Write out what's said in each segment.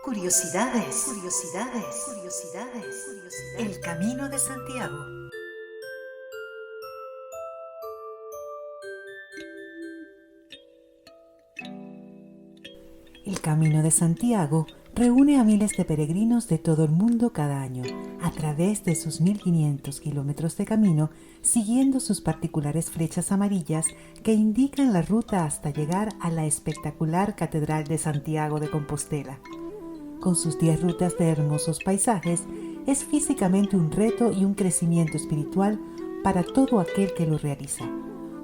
Curiosidades. El Camino de Santiago. El Camino de Santiago reúne a miles de peregrinos de todo el mundo cada año, a través de sus 1500 kilómetros de camino, siguiendo sus particulares flechas amarillas que indican la ruta hasta llegar a la espectacular Catedral de Santiago de Compostela. Con sus 10 rutas de hermosos paisajes, es físicamente un reto y un crecimiento espiritual para todo aquel que lo realiza.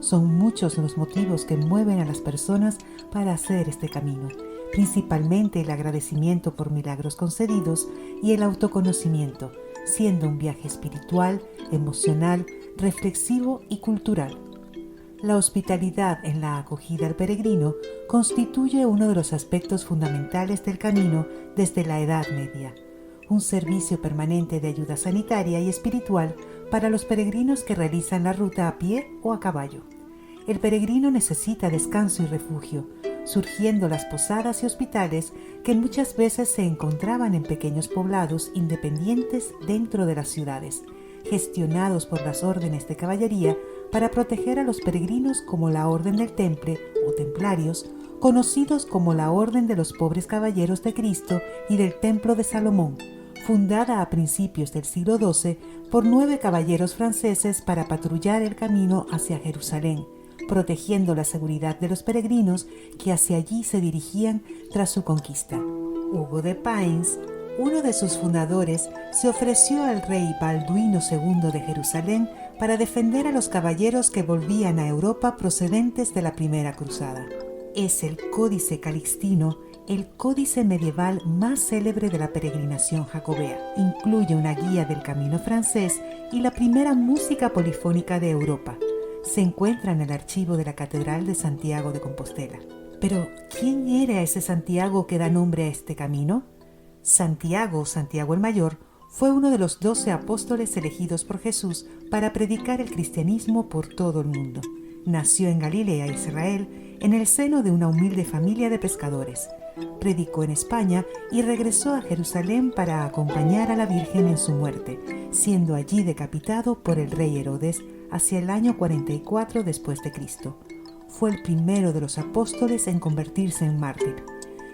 Son muchos los motivos que mueven a las personas para hacer este camino, principalmente el agradecimiento por milagros concedidos y el autoconocimiento, siendo un viaje espiritual, emocional, reflexivo y cultural. La hospitalidad en la acogida al peregrino constituye uno de los aspectos fundamentales del camino desde la Edad Media, un servicio permanente de ayuda sanitaria y espiritual para los peregrinos que realizan la ruta a pie o a caballo. El peregrino necesita descanso y refugio, surgiendo las posadas y hospitales que muchas veces se encontraban en pequeños poblados independientes dentro de las ciudades, gestionados por las órdenes de caballería para proteger a los peregrinos, como la Orden del Temple o Templarios, conocidos como la Orden de los Pobres Caballeros de Cristo y del Templo de Salomón, fundada a principios del siglo XII por 9 caballeros franceses para patrullar el camino hacia Jerusalén, protegiendo la seguridad de los peregrinos que hacia allí se dirigían tras su conquista. Hugo de Payns, uno de sus fundadores, se ofreció al rey Balduino II de Jerusalén para defender a los caballeros que volvían a Europa procedentes de la Primera Cruzada. Es el Códice Calixtino, el códice medieval más célebre de la peregrinación jacobea. Incluye una guía del camino francés y la primera música polifónica de Europa. Se encuentra en el archivo de la Catedral de Santiago de Compostela. Pero, ¿quién era ese Santiago que da nombre a este camino? Santiago el Mayor, fue uno de los 12 apóstoles elegidos por Jesús para predicar el cristianismo por todo el mundo. Nació en Galilea, Israel, en el seno de una humilde familia de pescadores. Predicó en España y regresó a Jerusalén para acompañar a la Virgen en su muerte, siendo allí decapitado por el rey Herodes hacia el año 44 después de Cristo. Fue el primero de los apóstoles en convertirse en mártir.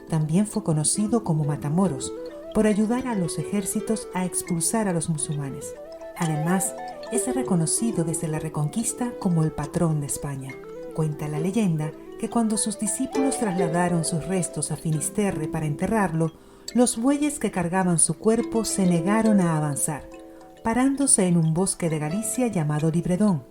También fue conocido como Matamoros, por ayudar a los ejércitos a expulsar a los musulmanes. Además, es reconocido desde la Reconquista como el patrón de España. Cuenta la leyenda que cuando sus discípulos trasladaron sus restos a Finisterre para enterrarlo, los bueyes que cargaban su cuerpo se negaron a avanzar, parándose en un bosque de Galicia llamado Libredón.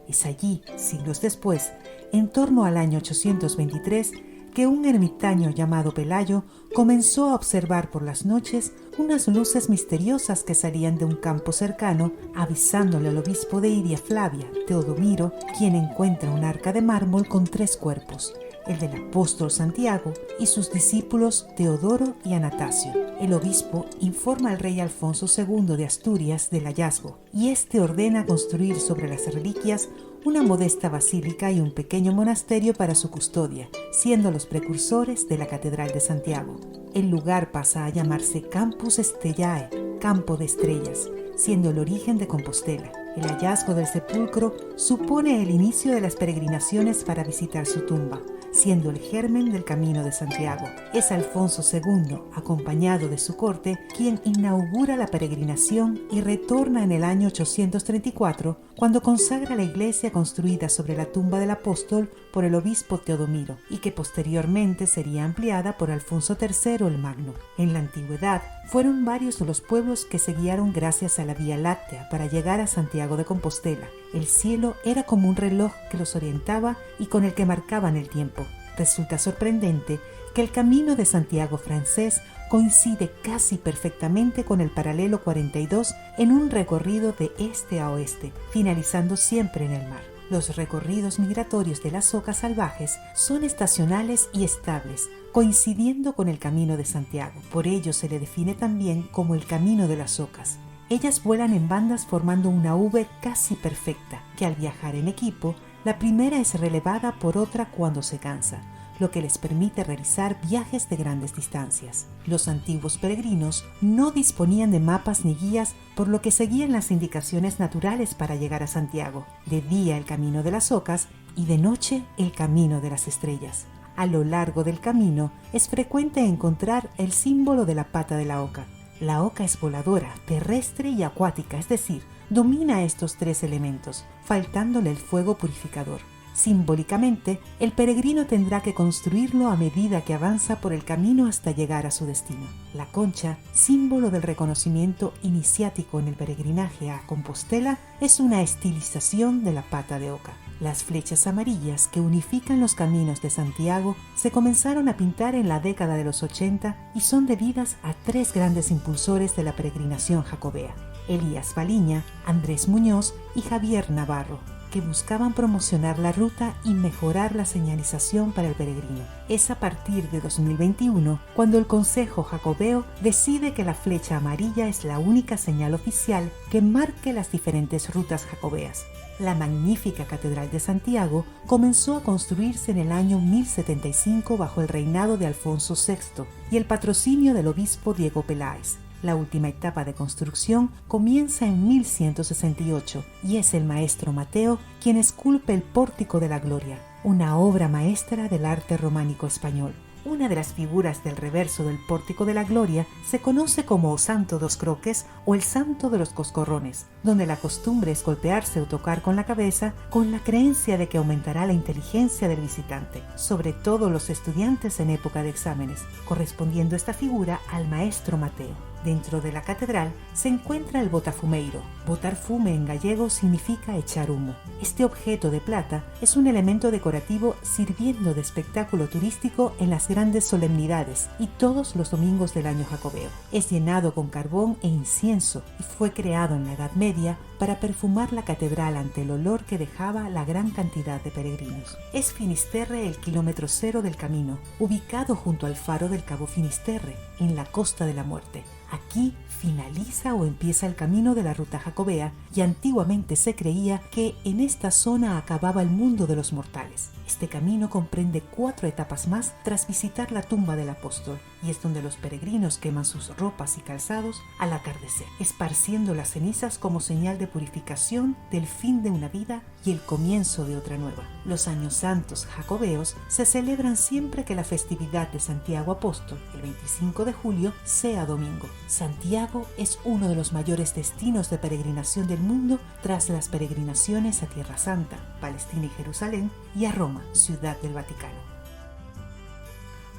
Es allí, siglos después, en torno al año 823, que un ermitaño llamado Pelayo comenzó a observar por las noches unas luces misteriosas que salían de un campo cercano, avisándole al obispo de Iria Flavia, Teodomiro, quien encuentra un arca de mármol con 3 cuerpos, el del apóstol Santiago y sus discípulos Teodoro y Anastasio. El obispo informa al rey Alfonso II de Asturias del hallazgo, y éste ordena construir sobre las reliquias una modesta basílica y un pequeño monasterio para su custodia, siendo los precursores de la Catedral de Santiago. El lugar pasa a llamarse Campus Stellae, Campo de Estrellas, siendo el origen de Compostela. El hallazgo del sepulcro supone el inicio de las peregrinaciones para visitar su tumba, siendo el germen del Camino de Santiago. Es Alfonso II, acompañado de su corte, quien inaugura la peregrinación y retorna en el año 834, cuando consagra la iglesia construida sobre la tumba del apóstol por el obispo Teodomiro, y que posteriormente sería ampliada por Alfonso III el Magno. En la antigüedad, fueron varios de los pueblos que se guiaron gracias a la Vía Láctea para llegar a Santiago de Compostela. El cielo era como un reloj que los orientaba y con el que marcaban el tiempo. Resulta sorprendente que el Camino de Santiago francés coincide casi perfectamente con el paralelo 42 en un recorrido de este a oeste, finalizando siempre en el mar. Los recorridos migratorios de las ocas salvajes son estacionales y estables, coincidiendo con el Camino de Santiago. Por ello se le define también como el Camino de las Ocas. Ellas vuelan en bandas formando una V casi perfecta, que al viajar en equipo, la primera es relevada por otra cuando se cansa. lo que les permite realizar viajes de grandes distancias. Los antiguos peregrinos no disponían de mapas ni guías, por lo que seguían las indicaciones naturales para llegar a Santiago. De día el camino de las ocas y de noche el camino de las estrellas. A lo largo del camino es frecuente encontrar el símbolo de la pata de la oca. La oca es voladora, terrestre y acuática, es decir, domina estos tres elementos, faltándole el fuego purificador. Simbólicamente, el peregrino tendrá que construirlo a medida que avanza por el camino hasta llegar a su destino. La concha, símbolo del reconocimiento iniciático en el peregrinaje a Compostela, es una estilización de la pata de oca. Las flechas amarillas que unifican los caminos de Santiago se comenzaron a pintar en la década de los 80 y son debidas a tres grandes impulsores de la peregrinación jacobea: Elías Baliña, Andrés Muñoz y Javier Navarro, que buscaban promocionar la ruta y mejorar la señalización para el peregrino. Es a partir de 2021 cuando el Consejo Jacobeo decide que la flecha amarilla es la única señal oficial que marque las diferentes rutas jacobeas. La magnífica Catedral de Santiago comenzó a construirse en el año 1075 bajo el reinado de Alfonso VI y el patrocinio del obispo Diego Peláez. La última etapa de construcción comienza en 1168 y es el maestro Mateo quien esculpe el Pórtico de la Gloria, una obra maestra del arte románico español. Una de las figuras del reverso del Pórtico de la Gloria se conoce como Santo dos Croques o el Santo de los Coscorrones, donde la costumbre es golpearse o tocar con la cabeza con la creencia de que aumentará la inteligencia del visitante, sobre todo los estudiantes en época de exámenes, correspondiendo esta figura al maestro Mateo. Dentro de la catedral se encuentra el botafumeiro. Botar fume en gallego significa echar humo. Este objeto de plata es un elemento decorativo sirviendo de espectáculo turístico en las grandes solemnidades y todos los domingos del año jacobeo. Es llenado con carbón e incienso y fue creado en la Edad Media para perfumar la catedral ante el olor que dejaba la gran cantidad de peregrinos. Es Finisterre el kilómetro cero del camino, ubicado junto al faro del Cabo Finisterre, en la Costa de la Muerte. Aquí finaliza o empieza el camino de la ruta jacobea y antiguamente se creía que en esta zona acababa el mundo de los mortales. Este camino comprende 4 etapas más tras visitar la tumba del apóstol y es donde los peregrinos queman sus ropas y calzados al atardecer, esparciendo las cenizas como señal de purificación del fin de una vida y el comienzo de otra nueva. Los años santos jacobeos se celebran siempre que la festividad de Santiago Apóstol, el 25 de julio, sea domingo. Santiago es uno de los mayores destinos de peregrinación del mundo tras las peregrinaciones a Tierra Santa, Palestina y Jerusalén, y a Roma, ciudad del Vaticano.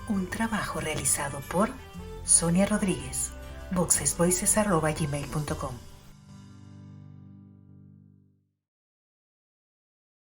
Un trabajo realizado por Sonia Rodríguez, voxesvoices@gmail.com.